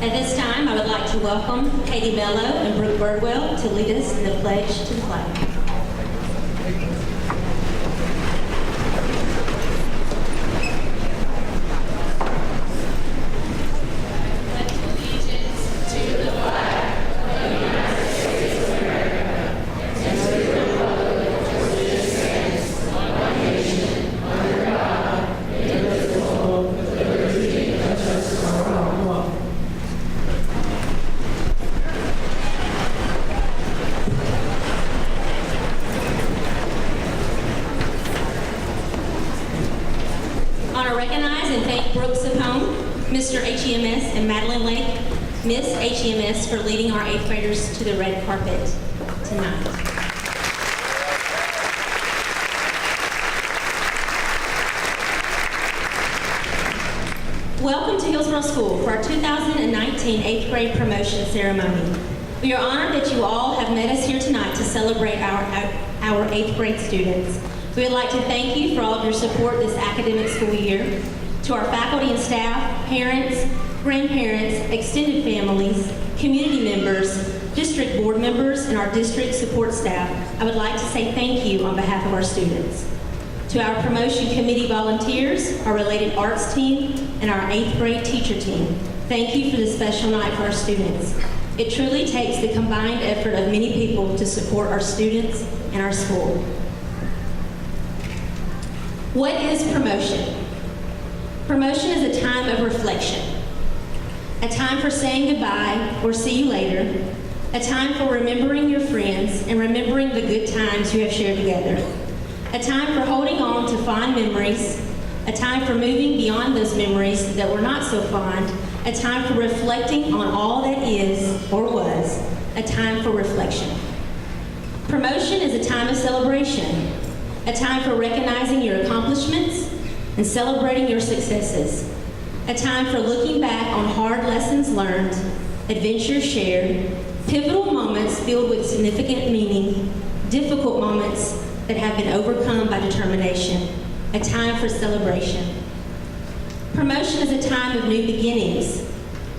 At this time, I would like to welcome Katie Mello and Brooke Birdwell to lead us in the pledge to the flag. Recognize and thank Brooke Sapone, Mr. HEMS, and Madeline Lake, Miss HEMS, for leading our 8th graders to the red carpet tonight. Welcome to Hillsboro School for our 2019 8th grade promotion ceremony. We are honored that you all have met us here tonight to celebrate our 8th grade students. We would like to thank you for all of your support this academic school year. To our faculty and staff, parents, grandparents, extended families, community members, district board members, and our district support staff, I would like to say thank you on behalf of our students. To our promotion committee volunteers, our related arts team, and our 8th grade teacher team, thank you for this special night for our students. It truly takes the combined effort of many people to support our students and our school. What is promotion? Promotion is a time of reflection, a time for saying goodbye or see you later, a time for remembering your friends and remembering the good times you have shared together, a time for holding on to fond memories, a time for moving beyond those memories that were not so fond, a time for reflecting on all that is or was, a time for reflection. Promotion is a time of celebration, a time for recognizing your accomplishments and celebrating your successes, a time for looking back on hard lessons learned, adventures shared, pivotal moments filled with significant meaning, difficult moments that have been overcome by determination, a time for celebration. Promotion is a time of new beginnings,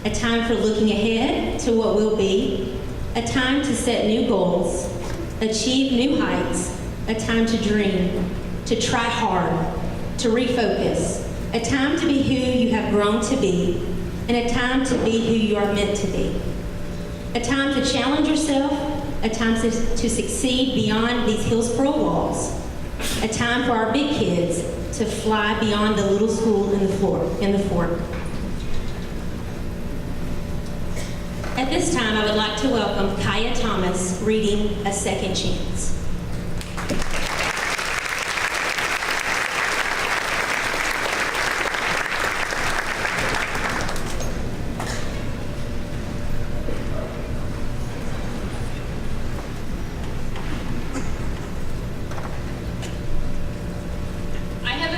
a time for looking ahead to what will be, a time to set new goals, achieve new heights, a time to dream, to try hard, to refocus, a time to be who you have grown to be, and a time to be who you are meant to be. A time to challenge yourself, a time to succeed beyond these Hillsboro walls, a time for our big kids to fly beyond the little school in the fort. At this time, I would like to welcome Kaya Thomas reading A Second Chance.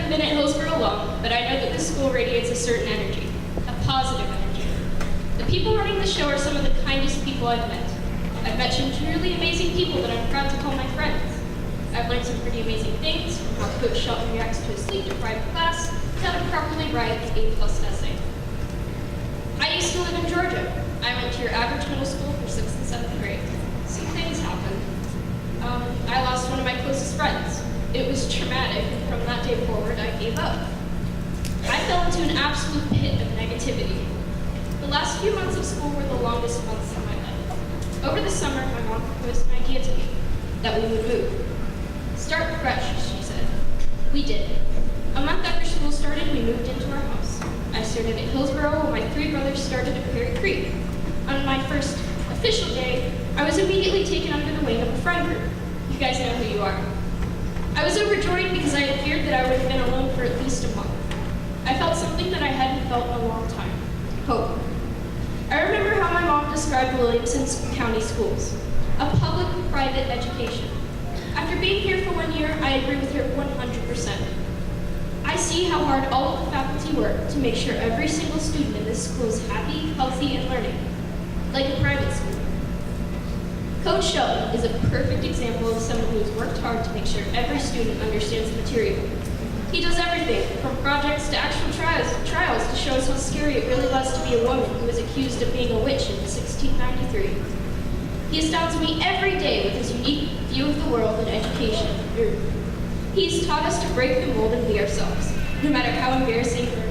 Been at Hillsboro long, but I know that this school radiates a certain energy, a positive energy. The people running the show are some of the kindest people I've met. I've met some truly amazing people that I'm proud to call my friends. I've learned some pretty amazing things, from how Coach Shelton reacts to a sleep-deprived class, to how to properly write an A+ essay. I used to live in Georgia. I went to your average middle school for 6th and 7th grade. Some things happened. I lost one of my closest friends. It was traumatic, and from that day forward, I gave up. I fell into an absolute pit of negativity. The last few months of school were the longest months of my life. Over the summer, my mom proposed an idea to me, that we would move. Start fresh, she said. We did. A month after school started, we moved into our house. I started at Hillsboro, while my 3 brothers started at Prairie Creek. On my first official day, I was immediately taken under the wing of a friend group. You guys know who you are. I was overjoyed because I had feared that I would have been alone for at least a month. I felt something that I hadn't felt in a long time, hope. I remember how my mom described Williamson County Schools, a public-private education. After being here for 1 year, I agree with her 100%. I see how hard all of the faculty work to make sure every single student in this school is happy, healthy, and learning, like a private school. Coach Shelton is a perfect example of someone who has worked hard to make sure every student understands the material. He does everything from projects to actual trials to show us how scary it really was to be a woman who was accused of being a witch in 1693. He astounds me every day with his unique view of the world and education. He's taught us to break the mold and be ourselves, no matter how embarrassing or...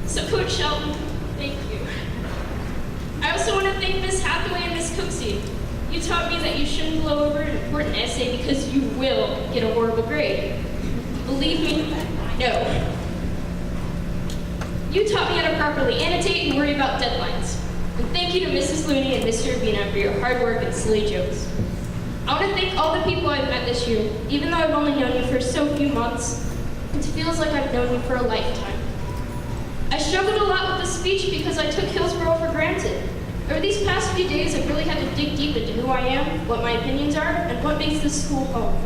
So Coach Shelton, thank you. I also want to thank Miss Hathaway and Miss Cooksey. You taught me that you shouldn't blow over an important essay because you will get a horrible grade. Believe me, no. You taught me how to properly annotate and worry about deadlines. And thank you to Mrs. Looney and Mr. Urbina for your hard work and silly jokes. I want to thank all the people I've met this year, even though I've only known you for so few months. It feels like I've known you for a lifetime. I struggled a lot with the speech because I took Hillsboro for granted. Over these past few days, I've really had to dig deep into who I am, what my opinions are, and what makes this school home.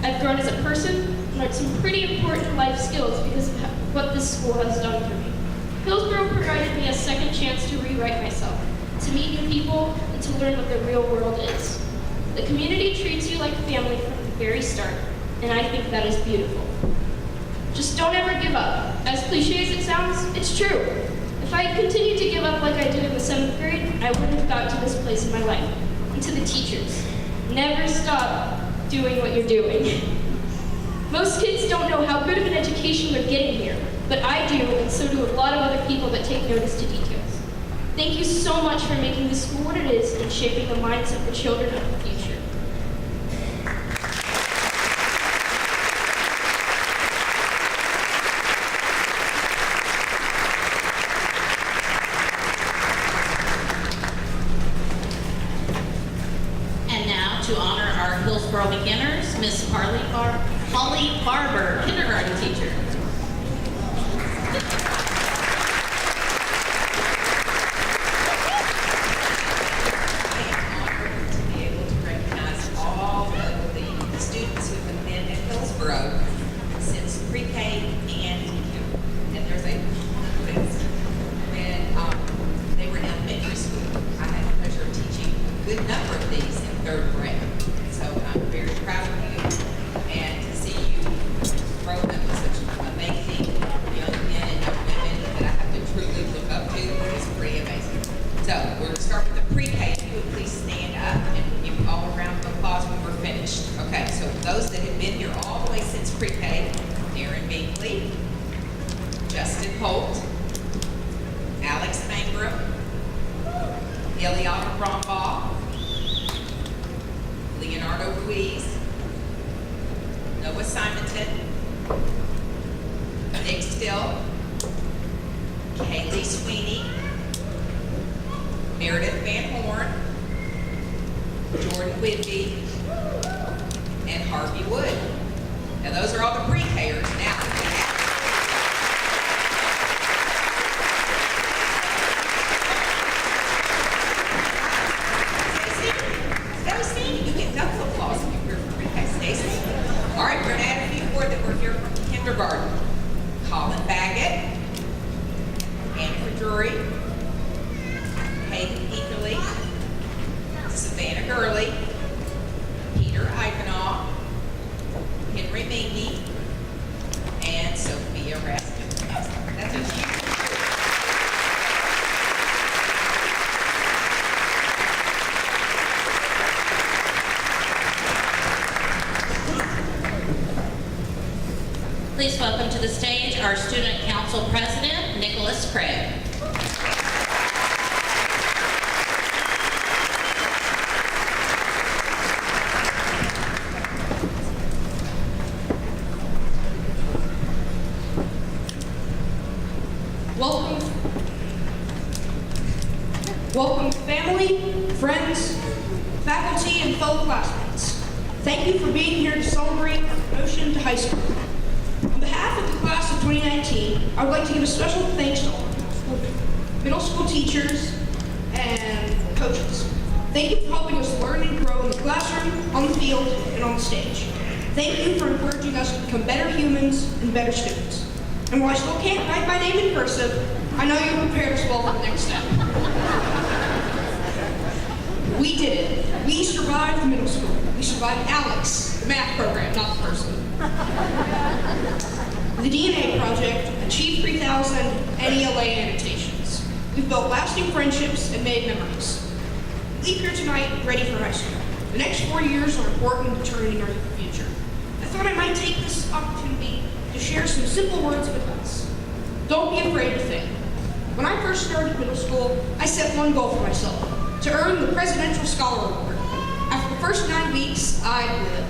I've grown as a person and learned some pretty important life skills because of what this school has done for me. Hillsboro provided me a second chance to rewrite myself, to meet new people, and to learn what the real world is. The community treats you like family from the very start, and I think that is beautiful. Just don't ever give up. As cliche as it sounds, it's true. If I had continued to give up like I did in the 7th grade, I wouldn't have got to this place in my life. And to the teachers, never stop doing what you're doing. Most kids don't know how good of an education they're getting here, but I do, and so do a lot of other people that take notice to details. Thank you so much for making this school what it is and shaping the minds of the children of the future. To honor our Hillsboro beginners, Miss Holly Barber, kindergarten teacher. I am honored to be able to recognize all of the students who have been at Hillsboro since pre-K and there's a list. When they were in elementary school, I had the pleasure of teaching a good number of these in 3rd grade. So I'm very proud of you, and to see you grow up with such amazing young men and young women that I have to truly look up to is pretty amazing. So we're going to start with the pre-K. If you would please stand up and give you all a round of applause when we're finished. Okay, so those that have been here all the way since pre-K, Darren Bingley, Justin Holt, Alex Mangrum, Eliana Brombaugh, Leonardo Ruiz, Noah Simonton, Nick Still, Kaylee Sweeney, Meredith Van Horn, Jordan Whitby, and Harvey Wood. Now those are all the pre-Kers. Now Stacy, you get double applause if you're here for pre-K. Stacy. All right, we're going to add a few more that were here from kindergarten. Colin Baggett, Anna Drury, Hayden Eagerly, Savannah Gurley, Peter Ivanov, Henry Mingy, and Sophia Rasmussen. That's a huge group. Please welcome to the stage our Student Council President, Nicholas Craig. Welcome family, friends, faculty, and fellow classmates. Thank you for being here to celebrate our promotion to high school. On behalf of the class of 2019, I would like to give a special thanks to all middle school teachers and coaches. Thank you for helping us learn and grow in the classroom, on the field, and on the stage. Thank you for encouraging us to become better humans and better students. And while I still can't write my name in cursive, I know you prepared us well for the next step. We did it. We survived the middle school. We survived Alex, the math program, not the person. The DNA Project achieved 3,000 NELA annotations. We've built lasting friendships and made memories. We leave here tonight ready for high school. The next 4 years are important in determining our future. I thought I might take this opportunity to share some simple words of advice. Don't be afraid to fail. When I first started middle school, I set one goal for myself, to earn the Presidential Scholar Award. After the first 9 weeks, I blew it.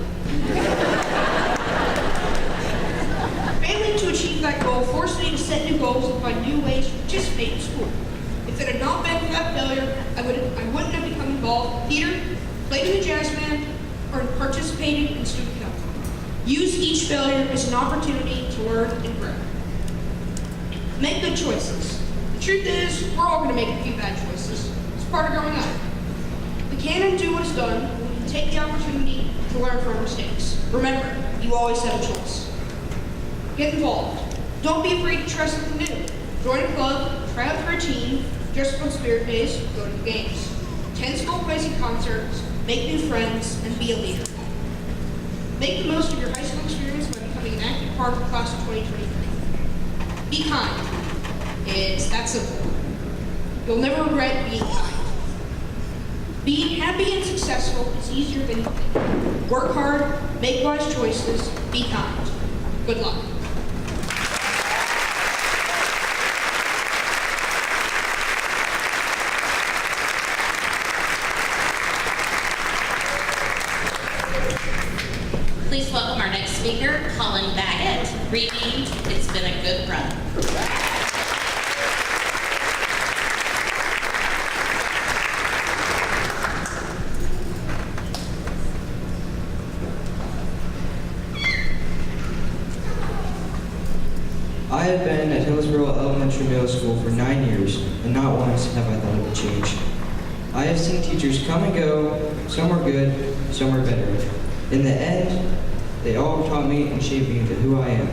Failing to achieve that goal forced me to set new goals and find new ways to participate in school. If it had not been for that failure, I wouldn't have become involved in theater, played in the jazz band, or participated in student council. Use each failure as an opportunity to learn and grow. Make good choices. The truth is, we're all going to make a few bad choices. It's part of growing up. We can undo what is done when we take the opportunity to learn from our mistakes. Remember, you always have a choice. Get involved. Don't be afraid to try something new. Join a club, try out for a team, dress up on spirit days, go to the games. Attend school plays and concerts, make new friends, and be a leader. Make the most of your high school experience by becoming an active part of the class of 2023. Be kind. It's that simple. You'll never regret being kind. Being happy and successful is easier than you think. Work hard, make wise choices, be kind. Good luck. Please welcome our next speaker, Colin Baggett, reading It's Been a Good Run. I have been at Hillsboro Elementary-Middle School for 9 years, and not once have I thought it would change. I have seen teachers come and go, some are good, some are better. In the end, they all taught me and shaped me into who I am.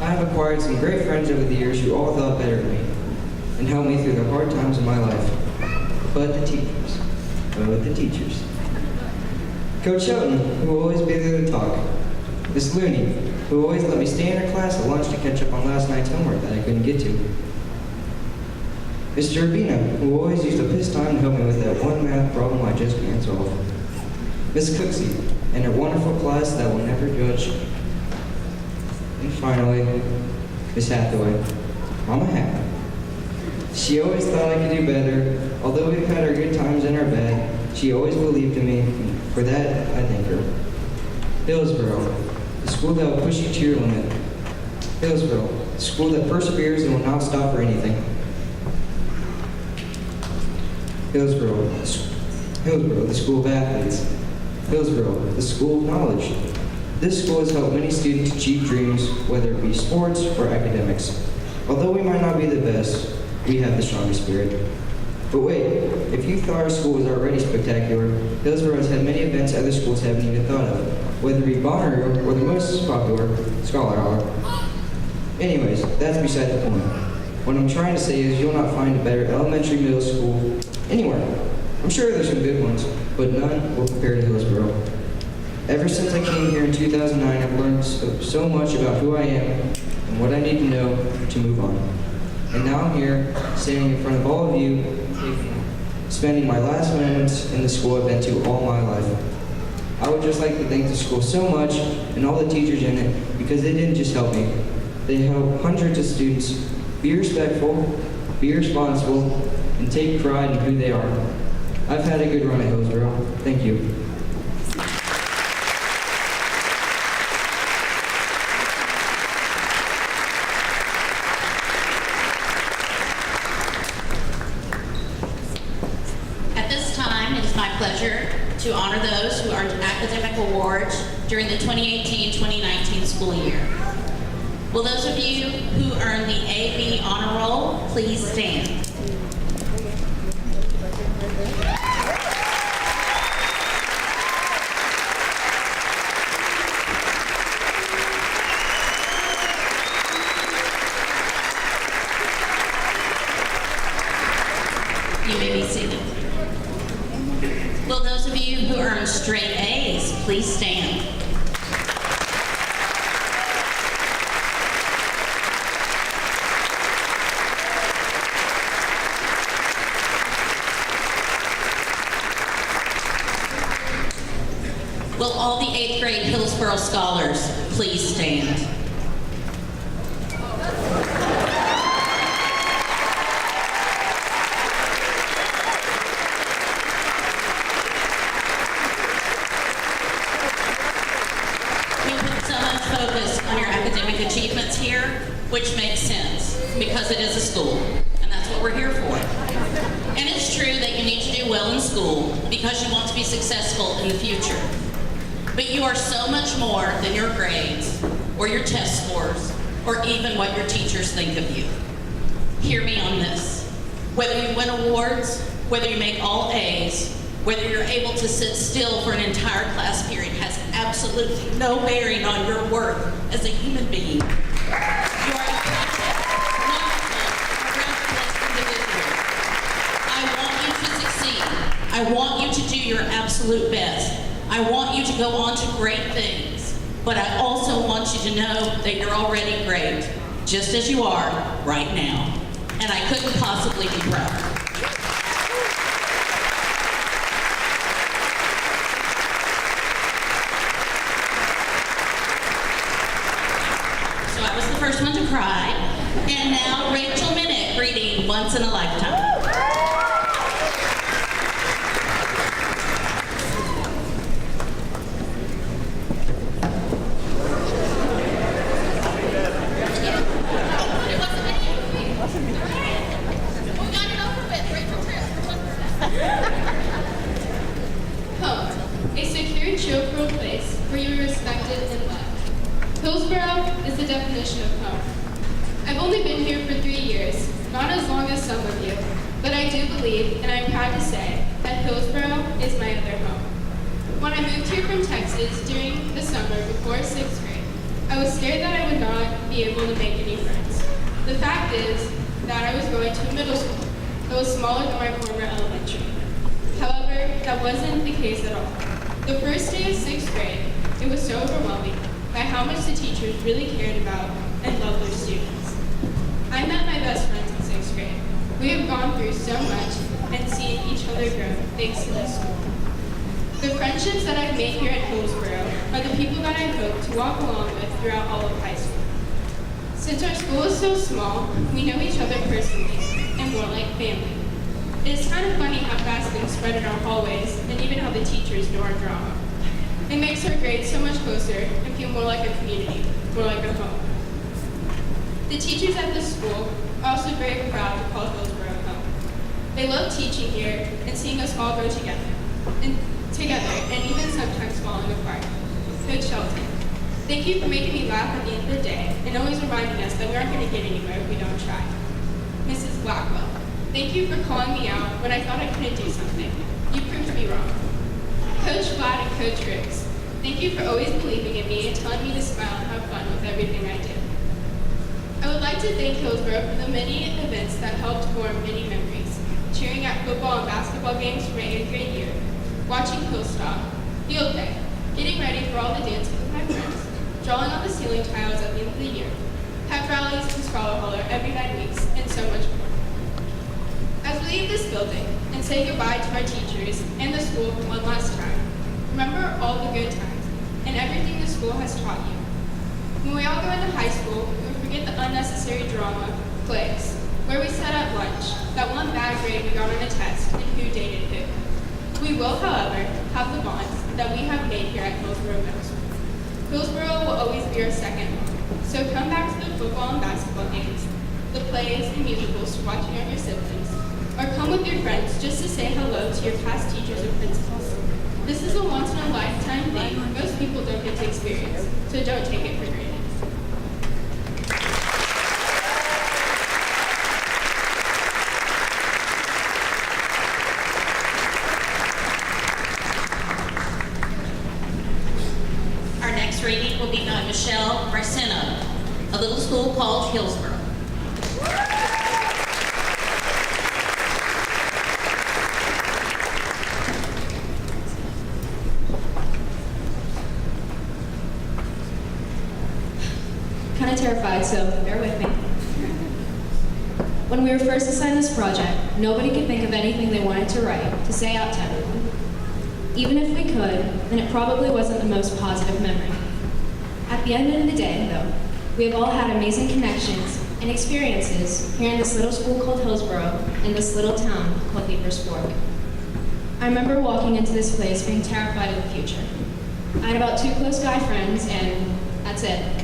I have acquired some great friends over the years who all thought better of me, and helped me through the hard times of my life. But the teachers. Coach Shelton, who will always be there to talk. Miss Looney, who always let me stay in her class at lunch to catch up on last night's homework that I couldn't get to. Mr. Urbina, who always used up his time to help me with that one math problem I just can't solve. Miss Cooksey, and her wonderful class that will never judge. And finally, Miss Hathaway, Mama Hath. She always thought I could do better. Although we've had our good times and our bad, she always believed in me. For that, I thank her. Hillsboro, the school that will push you to your limit. Hillsboro, the school that perseveres and will not stop for anything. Hillsboro, the school of athletes. Hillsboro, the school of knowledge. This school has helped many students achieve dreams, whether it be sports or academics. Although we might not be the best, we have the strongest spirit. But wait, if you thought our school was already spectacular, Hillsboro has had many events other schools haven't even thought of, whether it be Bonnaroo or the most popular, Scholar Hour. Anyways, that's beside the point. What I'm trying to say is you'll not find a better elementary middle school anywhere. I'm sure there's some good ones, but none will compare to Hillsboro. Ever since I came here in 2009, I've learned so much about who I am and what I need to know to move on. And now I'm here, standing in front of all of you, spending my last moments in the school I've been to all my life. I would just like to thank the school so much and all the teachers in it because they didn't just help me. They helped hundreds of students be respectful, be responsible, and take pride in who they are. I've had a good run at Hillsboro. Thank you. At this time, it is my pleasure to honor those who earned academic awards during the 2018-2019 school year. Will those of you who earned the AB Honor Roll please stand? You may be seated. Will those of you who earned straight A's please stand? Hillsboro Scholars please stand? We put so much focus on your academic achievements here, which makes sense because it is a school, and that's what we're here for. And it's true that you need to do well in school because you want to be successful in the future. But you are so much more than your grades or your test scores or even what your teachers think of you. Hear me on this. Whether you win awards, whether you make all A's, whether you're able to sit still for an entire class period has absolutely no bearing on your worth as a human being. You are a passionate, wonderful, miraculous individual. I want you to succeed. I want you to do your absolute best. I want you to go on to great things. But I also want you to know that you're already great, just as you are right now. And I couldn't possibly be prouder. So I was the first one to cry. And now Rachel Minnick reading Once in a Lifetime. Home, a secure, chill-filled place where you are respected and loved. Hillsboro is the definition of home. I've only been here for 3 years, not as long as some of you, but I do believe, and I'm proud to say, that Hillsboro is my other home. When I moved here from Texas during the summer before 6th grade, I was scared that I would not be able to make any friends. The fact is that I was going to a middle school that was smaller than my former elementary. However, that wasn't the case at all. The first day of 6th grade, it was so overwhelming by how much the teachers really cared about and loved their students. I met my best friends in 6th grade. We have gone through so much and seen each other grow thanks to this school. The friendships that I've made here at Hillsboro are the people that I hope to walk along with throughout all of high school. Since our school is so small, we know each other personally and more like family. It is kind of funny how fast things spread in our hallways and even how the teachers know our drama. It makes our grades so much closer and feel more like a community, more like a home. The teachers at this school are also very proud to call Hillsboro home. They love teaching here and seeing us all grow together, and even sometimes falling apart. Coach Shelton, thank you for making me laugh at the end of the day and always reminding us that we aren't going to get anywhere if we don't try. Mrs. Blackwell, thank you for calling me out when I thought I couldn't do something. You proved me wrong. Coach Vlad and Coach Riggs, thank you for always believing in me and telling me to smile and have fun with everything I do. I would like to thank Hillsboro for the many events that helped form many memories. Cheering at football and basketball games for my 8th grade year, watching Hillstalk, field day, getting ready for all the dances with my friends, drawing on the ceiling tiles at the end of the year, pep rallies and scholar hauler every 9 weeks, and so much more. As we leave this building and say goodbye to our teachers and the school one last time, remember all the good times and everything the school has taught you. When we all go into high school, we forget the unnecessary drama, plays, where we sat at lunch, that one bad grade we got on a test, and who dated who. We will, however, have the bonds that we have made here at Hillsboro Middle School. Hillsboro will always be our second home, so come back to the football and basketball games, the plays and musicals to watch younger siblings, or come with your friends just to say hello to your past teachers and principals. This is a once-in-a-lifetime thing most people don't get to experience, so don't take it for granted. Our next reading will be by Michelle Bracino, a little school called Hillsboro. Kind of terrified, so bear with me. When we were first assigned this project, nobody could think of anything they wanted to write to say out to everyone. Even if we could, then it probably wasn't the most positive memory. the end of the day, though, we have all had amazing connections and experiences here in this little school called Hillsboro and this little town called Beavers Fork. I remember walking into this place being terrified of the future. I had about 2 close guy friends, and that's it.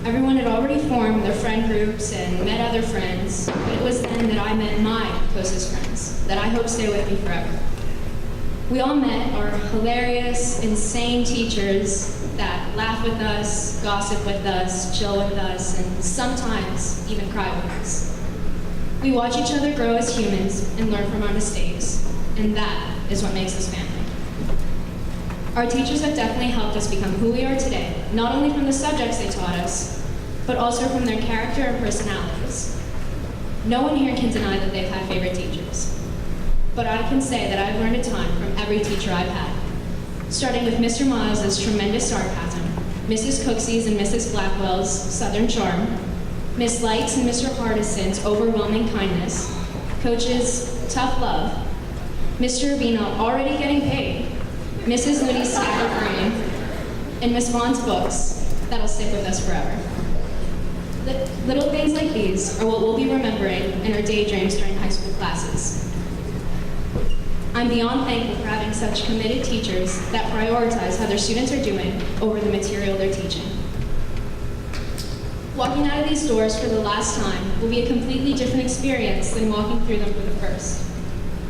Everyone had already formed their friend groups and met other friends, but it was then that I met my closest friends that I hope stay with me forever. We all met our hilarious, insane teachers that laugh with us, gossip with us, chill with us, and sometimes even cry with us. We watch each other grow as humans and learn from our mistakes, and that is what makes us family. Our teachers have definitely helped us become who we are today, not only from the subjects they taught us, but also from their character and personalities. No one here can deny that they've had favorite teachers. But I can say that I've learned a ton from every teacher I've had, starting with Mr. Miles' tremendous sarcasm, Mrs. Cooksey's and Mrs. Blackwell's southern charm, Miss Light's and Mr. Hardison's overwhelming kindness, Coach's tough love, Mr. Urbino already getting paid, Mrs. Moody's scattered brain, and Miss Vaughn's books that'll stick with us forever. Little things like these are what we'll be remembering in our daydreams during high school classes. I'm beyond thankful for having such committed teachers that prioritize how their students are doing over the material they're teaching. Walking out of these doors for the last time will be a completely different experience than walking through them for the first.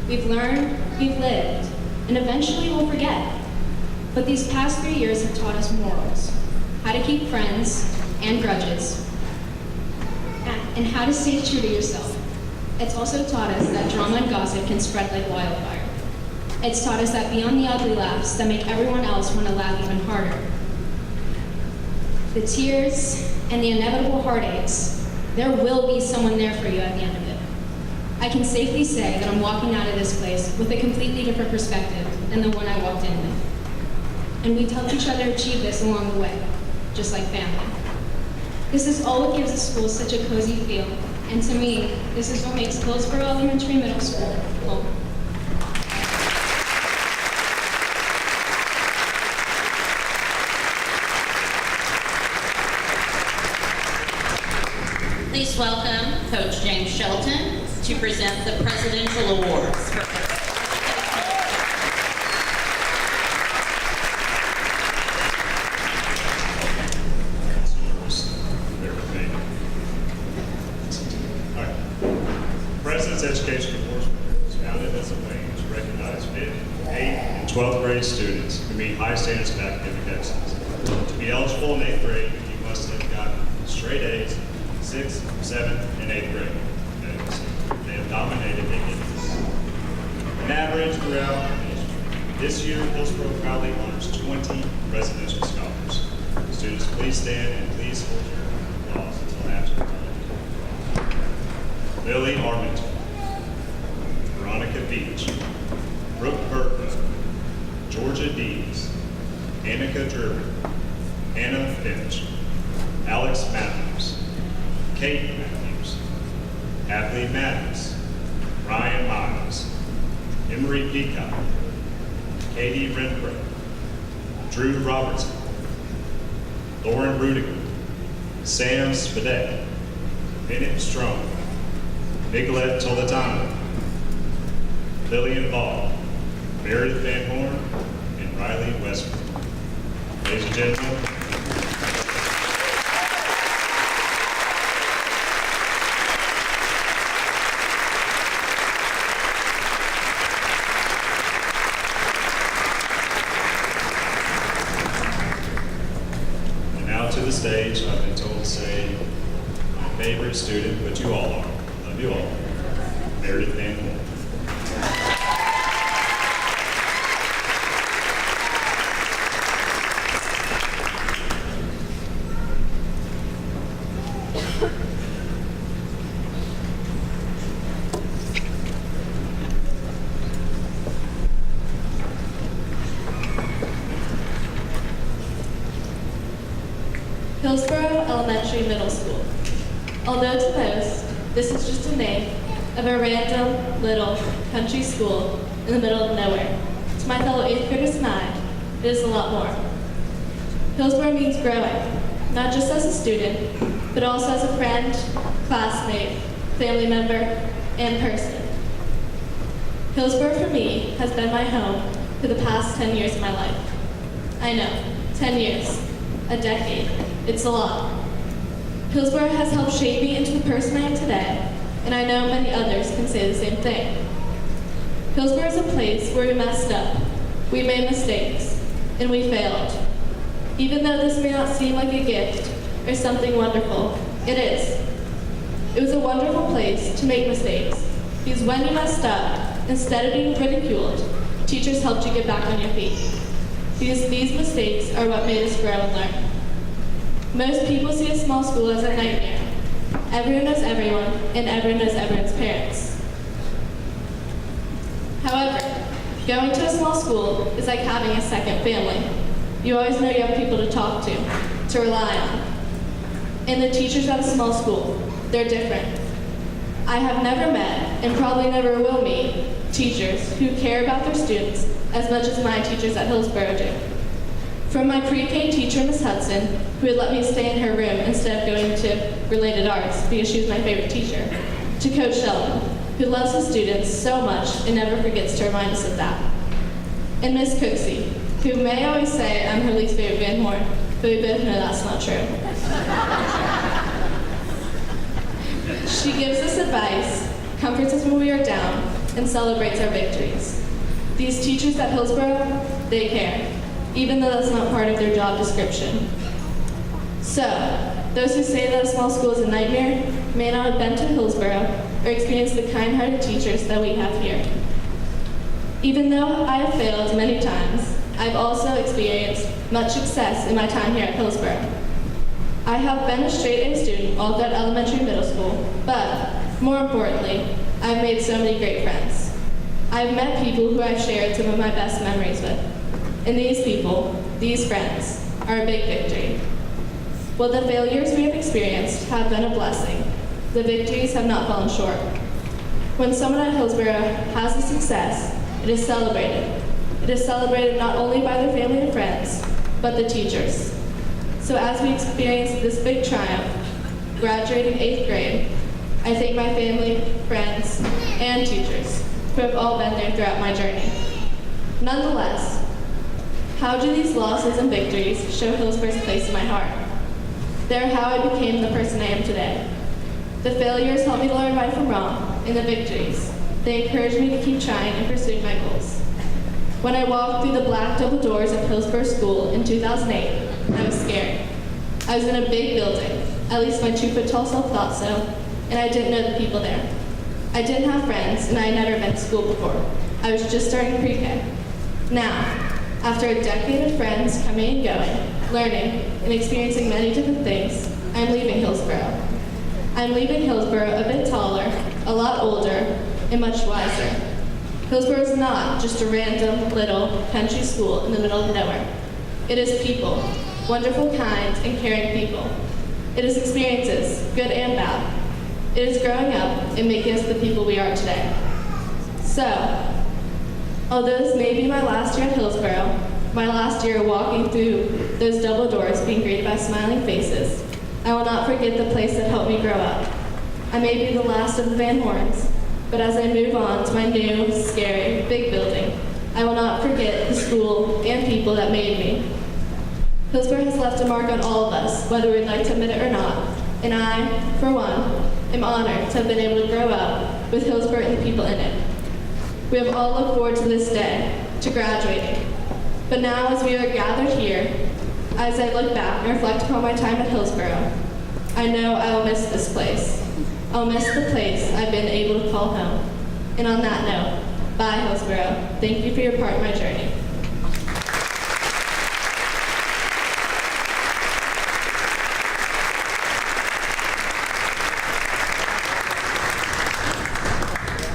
We've learned, we've lived, and eventually we'll forget. But these past 3 years have taught us morals, how to keep friends and grudges, and how to stay true to yourself. It's also taught us that drama and gossip can spread like wildfire. It's taught us that beyond the ugly laughs that make everyone else want to laugh even harder, the tears and the inevitable heartaches, there will be someone there for you at the end of it. I can safely say that I'm walking out of this place with a completely different perspective than the one I walked in with. And we've helped each other achieve this along the way, just like family. This is all what gives the school such a cozy feel, and to me, this is what makes Hillsboro Elementary-Middle School home. Please welcome Coach James Shelton to present the Presidential Awards. President's Education Awards was founded as a way to recognize 5th, 8th, and 12th grade students who meet high standards of academic excellence. To be eligible in 8th grade, you must have gotten straight A's 6th, 7th, and 8th grade. They have dominated the games. An average throughout the nation. This year, Hillsboro proudly honors 20 presidential scholars. Students, please stand and please hold your applause until after the time. Lily Armington, Veronica Beach, Brooke Burke, Georgia Dees, Annika Drury, Hannah Finch, Alex Matthews, Kate Matthews, Adley Maddox, Ryan Miles, Emery Peacock, Katie Renfro, Drew Robertson, Lauren Rudiger, Sam Spadek, Bennett Strong, Nicolette Toledano, Lillian Ball, Meredith Van Horn, and Riley Westbrook. Ladies and gentlemen, and now to the stage, I've been told to say my favorite student, but you all are. Love you all. Meredith Van Horn. Hillsboro Elementary-Middle School. Although to most, this is just a name of a random little country school in the middle of nowhere. To my fellow 8th graders and I, it is a lot more. Hillsboro means growing, not just as a student, but also as a friend, classmate, family member, and person. Hillsboro for me has been my home for the past 10 years of my life. I know, 10 years, a decade, it's a lot. Hillsboro has helped shape me into the person I am today, and I know many others can say the same thing. Hillsboro is a place where we messed up, we made mistakes, and we failed. Even though this may not seem like a gift or something wonderful, it is. It was a wonderful place to make mistakes, because when you messed up, instead of being ridiculed, teachers helped you get back on your feet. Because these mistakes are what made us grow and learn. Most people see a small school as a nightmare. Everyone knows everyone, and everyone knows everyone's parents. However, going to a small school is like having a second family. You always know you have people to talk to rely on. And the teachers at a small school, they're different. I have never met, and probably never will meet, teachers who care about their students as much as my teachers at Hillsboro do. From my pre-K teacher, Miss Hudson, who would let me stay in her room instead of going to related arts because she was my favorite teacher, to Coach Sheldon, who loves his students so much and never forgets to remind us of that. And Miss Cooksey, who may always say I'm her least favorite Van Horn, but we both know that's not true. She gives us advice, comforts us when we are down, and celebrates our victories. These teachers at Hillsboro, they care, even though that's not part of their job description. So, those who say that a small school is a nightmare may not have been to Hillsboro or experienced the kind-hearted teachers that we have here. Even though I have failed many times, I've also experienced much success in my time here at Hillsboro. I have been a straight-A student all throughout elementary and middle school, but more importantly, I've made so many great friends. I've met people who I've shared some of my best memories with. And these people, these friends, are a big victory. While the failures we have experienced have been a blessing, the victories have not fallen short. When someone at Hillsboro has a success, it is celebrated. It is celebrated not only by their family and friends, but the teachers. So as we experience this big triumph, graduating 8th grade, I thank my family, friends, and teachers who have all been there throughout my journey. Nonetheless, how do these losses and victories show Hillsboro's place in my heart? They're how I became the person I am today. The failures helped me learn right from wrong, and the victories, they encouraged me to keep trying and pursuing my goals. When I walked through the black double doors of Hillsboro School in 2008, I was scared. I was in a big building, at least my 2-foot-tall self thought so, and I didn't know the people there. I didn't have friends, and I had never been to school before. I was just starting pre-K. Now, after a decade of friends coming and going, learning, and experiencing many different things, I'm leaving Hillsboro. I'm leaving Hillsboro a bit taller, a lot older, and much wiser. Hillsboro is not just a random, little, country school in the middle of nowhere. It is people, wonderful, kind, and caring people. It is experiences, good and bad. It is growing up and making us the people we are today. So, although this may be my last year at Hillsboro, my last year walking through those double doors being greeted by smiling faces, I will not forget the place that helped me grow up. I may be the last of the Van Horns, but as I move on to my new, scary, big building, I will not forget the school and people that made me. Hillsboro has left a mark on all of us, whether we'd like to admit it or not, and I, for one, am honored to have been able to grow up with Hillsboro and the people in it. We have all looked forward to this day, to graduating. But now as we are gathered here, as I look back and reflect upon my time at Hillsboro, I know I will miss this place. I'll miss the place I've been able to call home. And on that note, bye Hillsboro. Thank you for your part in my journey.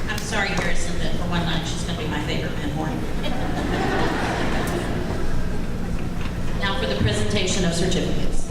I'm sorry, Harrison, that for one night she's going to be my favorite Van Horn. Now for the presentation of certificates.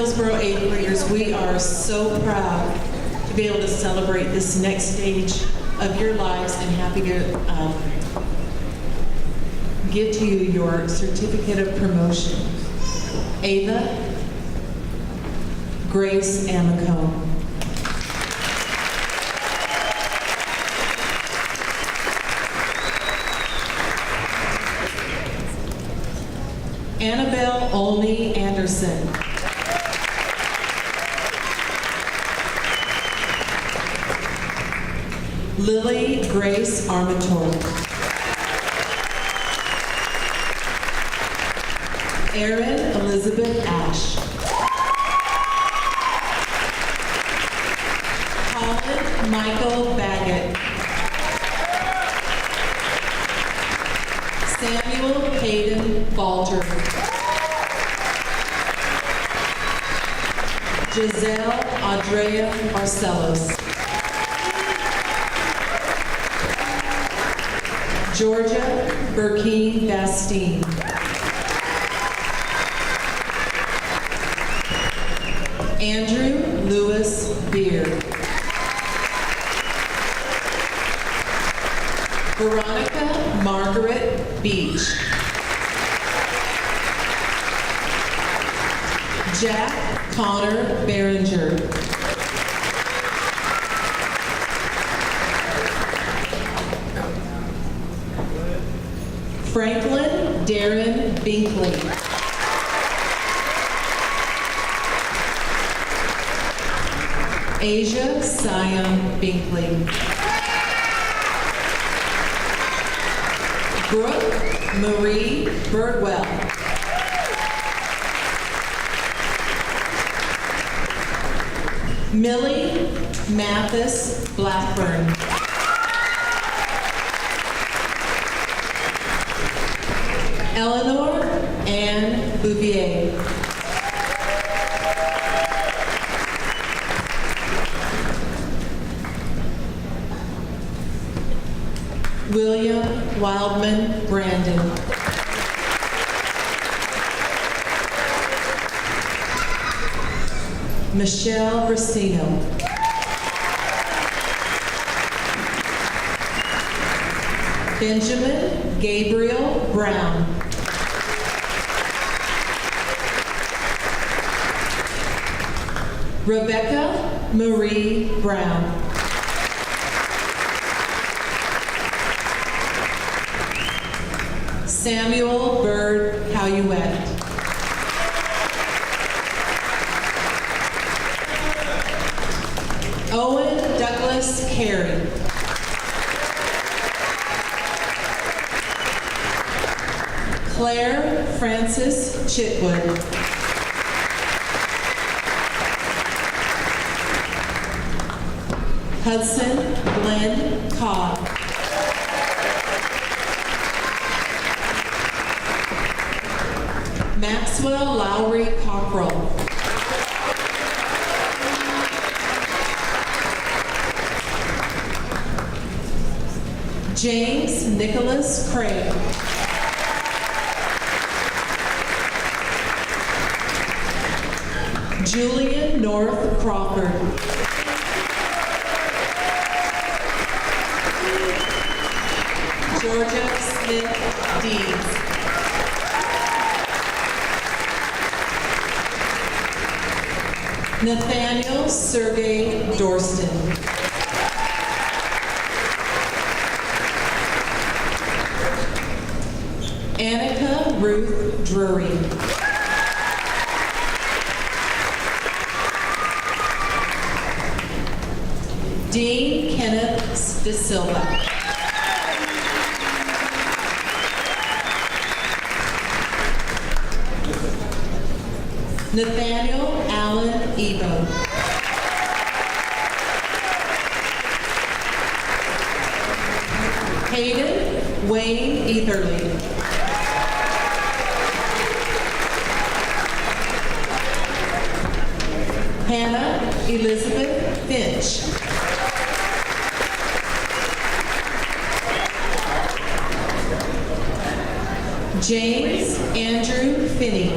Hillsboro 8th graders, we are so proud to be able to celebrate this next stage of your lives and happy to give to you your certificate of promotion. Ava Grace Amico. Annabelle Olney Anderson. Lily Grace Armator. Erin Elizabeth Ash. Colin Michael Baggett. Samuel Hayden Falter. Giselle Andrea Barcelos. Georgia Burkeen Bastine. Andrew Lewis Beard. Veronica Margaret Beach. Jack Connor Behringer. Franklin Darren Binkley. Asia Siam Binkley. Brooke Marie Birdwell. Millie Mathis Blackburn. Eleanor Ann Bouvier. William Wildman Brandon. Michelle Racino. Benjamin Gabriel Brown. Rebecca Marie Brown. Samuel Bird Howuet. Owen Douglas Carey. Claire Frances Chitwood. Hudson Glenn Cobb. Maxwell Lowry Cockrell. James Nicholas Craig. Julian North Crawford. Georgia Smith Deeds. Nathaniel Sergey Dorston. Annika Ruth Drury. Dean Kenneth De Silva. Nathaniel Allen Ebo. Hayden Wayne Etherly. Hannah Elizabeth Finch. James Andrew Finney.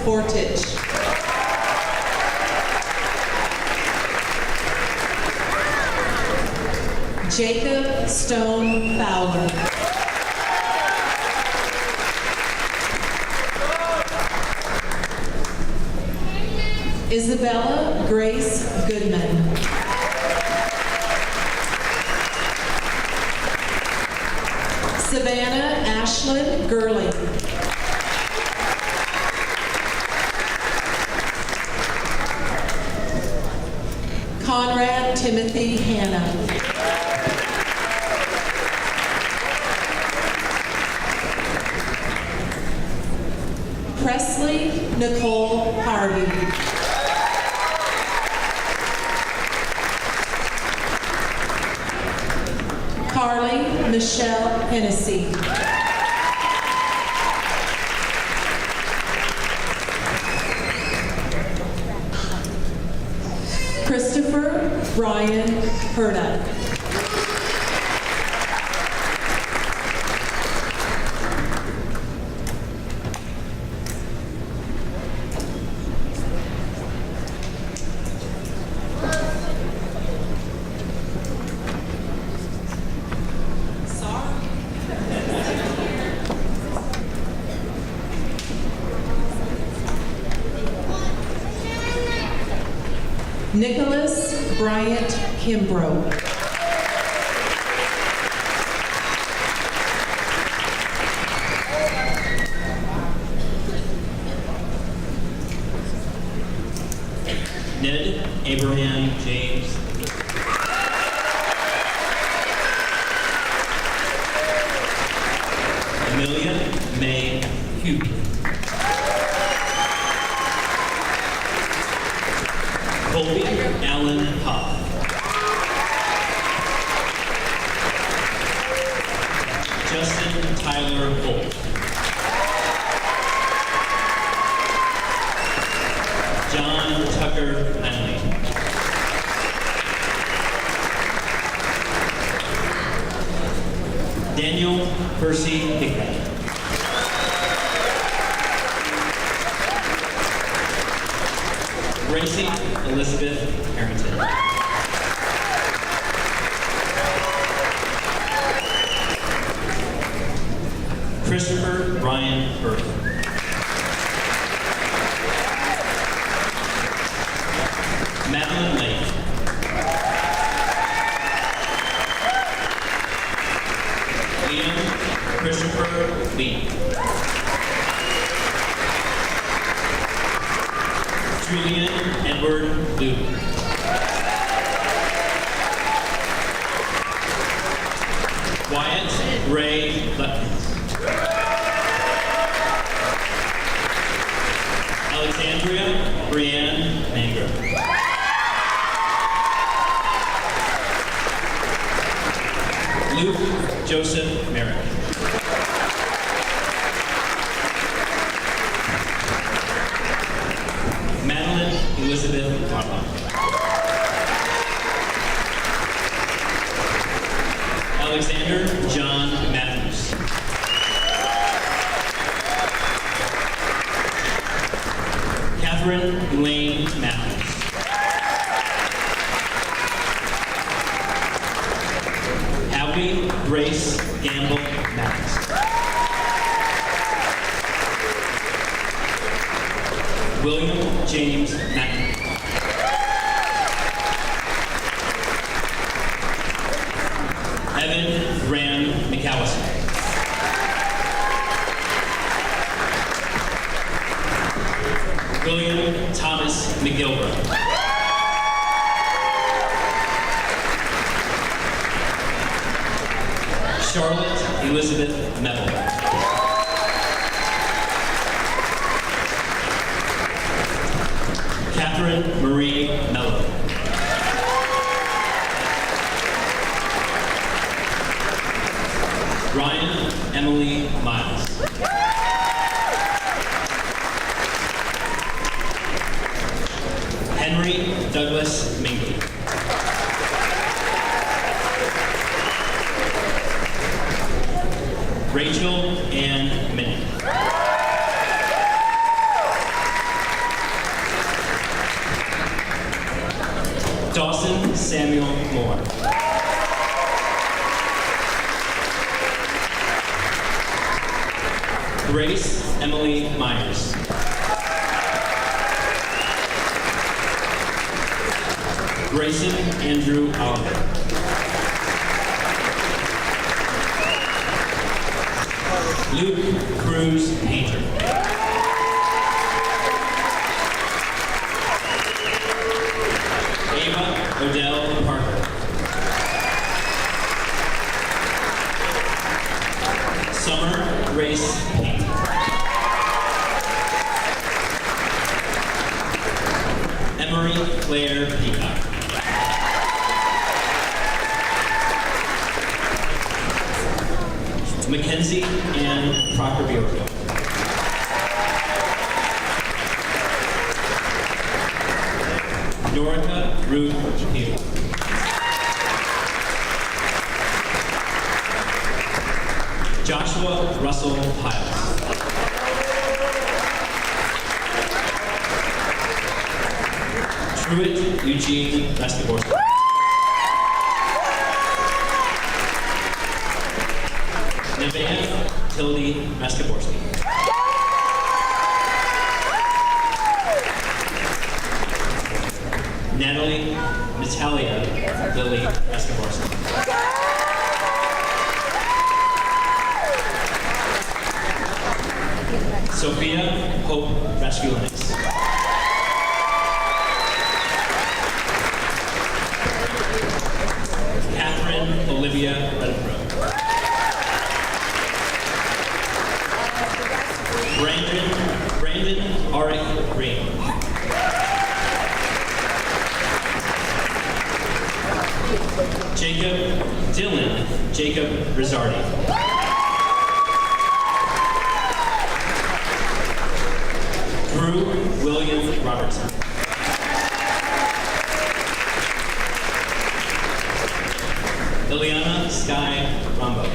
Fortich. Jacob Stone Fowler. Isabella Grace Goodman. Savannah Ashlyn Gurley. Conrad Timothy Hanna. Presley Nicole Harvey. Carly Michelle Hennessy. Christopher Brian Herda. Nicholas Bryant Kimbrough. Ned Abraham James. Amelia May Hugh. Colby Allen Hoff. Justin Tyler Holt. John Tucker Henley. Daniel Percy Hickman. Gracie Elizabeth Harrington. Christopher Ryan Burke. Madeline Lake. Liam Christopher Lee. Julian Edward Liu. Wyatt Ray Lutton. Alexandria Brianne Mangra. Luke Joseph Merrick. Madeline Elizabeth Bonbon. Alexander John Matthews. Catherine Elaine Matthews. Abby Grace Gamble Matthews. William James Matthews. Evan Rand McAllister. William Thomas McGilbert. Charlotte Elizabeth Medal. Catherine Marie Mello. Ryan Emily Miles. Henry Douglas Mingley. Rachel Ann Minnie. Dawson Samuel Moore. Grace Emily Myers. Grayson Andrew Oliver. Luke Cruz Painter. Ava Odell Parker. Summer Grace Payne. Emery Claire Peacock. Mackenzie Ann Proctor Bjork. Norica Ruth Hill. Joshua Russell Piles. Truett Eugene Reskaborski. Nevaeh Tildy Reskaborski. Natalie Natalia Lily Reskaborski. Sophia Hope Raskulinix. Catherine Olivia Redbro. Brandon Arik Green. Dylan Jacob Rizzardi. Drew William Robertson. Ileana Sky Rambo.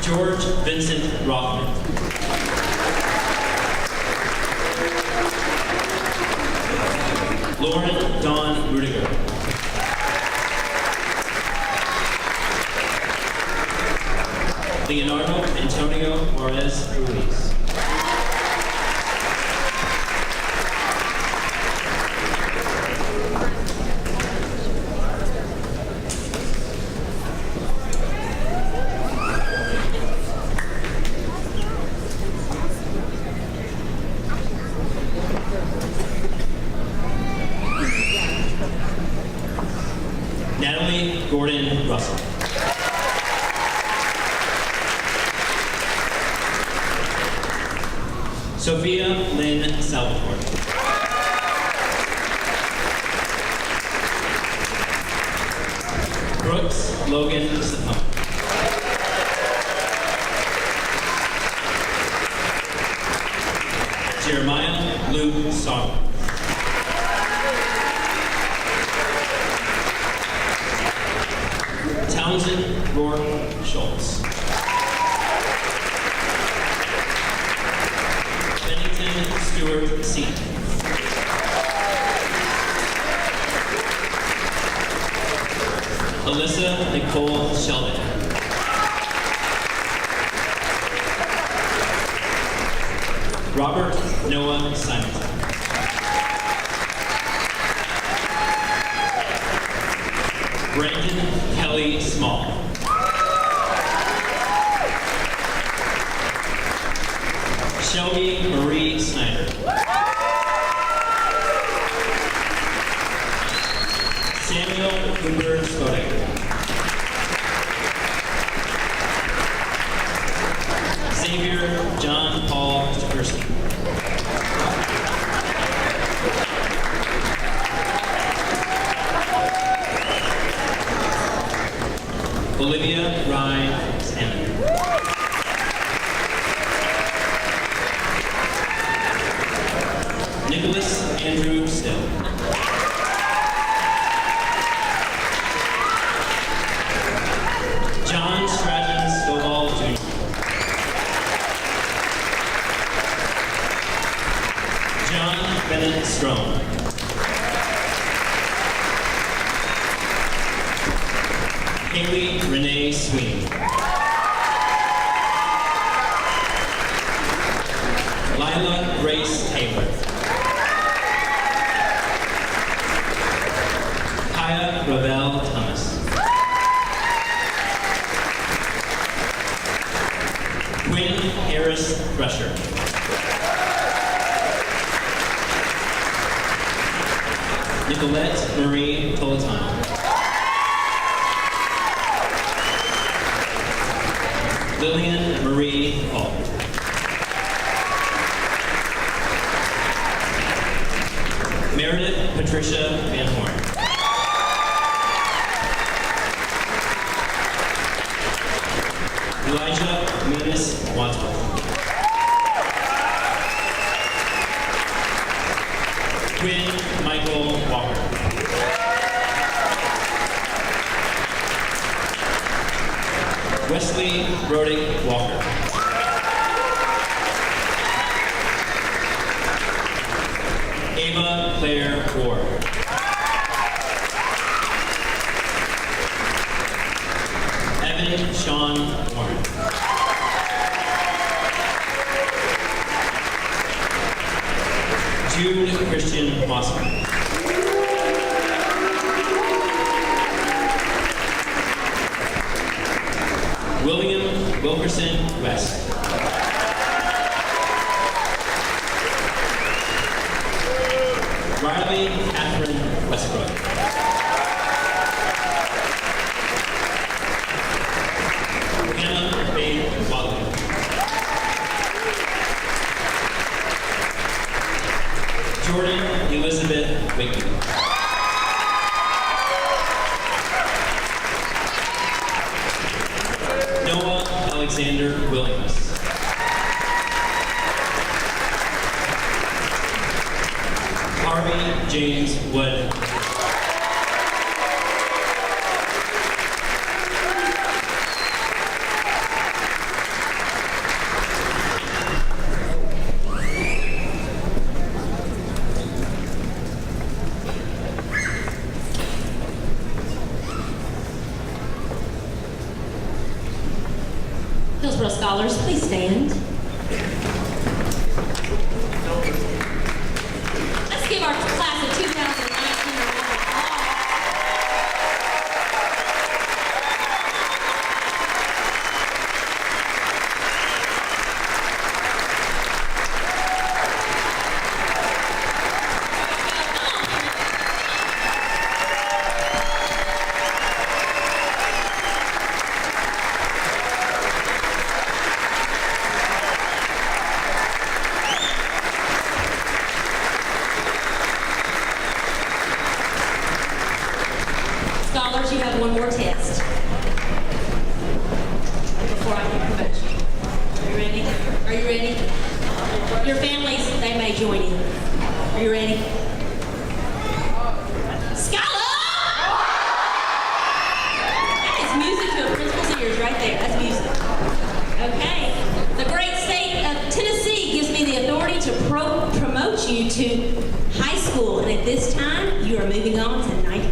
George Vincent Rothman. Lauren Dawn Rudiger. Leonardo Antonio Juarez Ruiz. Natalie Gordon Russell. Sophia Lynn Salvatore. Brooks Logan Sapone. Jeremiah Luke Sauter. Townsend Rourke Schultz. Bennington Stewart Seat. Alyssa Nicole Sheldon. Robert Noah Simonson. Brandon Kelly Small. Shelby Marie Snyder. Samuel Cooper Spodek. Xavier John Paul Stakerski. Olivia Ryan Salmon. Nicholas Andrew Still. John Stratton Stovall Jr. Bennett Strong. Haley Renee Sweeney. Lila Grace Taylor. Kaya Ravel Thomas. Quinn Harris Thresher. Nicolette Marie Tolentano. Lillian Marie Hall. Meredith Patricia Van Horn. Elijah Minas Wadsworth. Quinn Michael Walker. Wesley Rodick Walker. Ava Claire Ward. Evan Sean Warren. Jude Christian Mossman. William Wilkerson West. Riley Catherine Westbrook. Hannah Faye Watley. Jordan Elizabeth Wiggin. Noah Alexander Williams. Harvey James Wood. Hillsboro Scholars, please stand. Let's give our class of 2019 a round of applause. Scholars, you have one more test before I can promote you. Are you ready? Are you ready? Your families, they may join in. Are you ready? Scholar! That is music to a principal's ears right there. That's music. Okay. The great state of Tennessee gives me the authority to promote you to high school. And at this time, you are moving on to 19th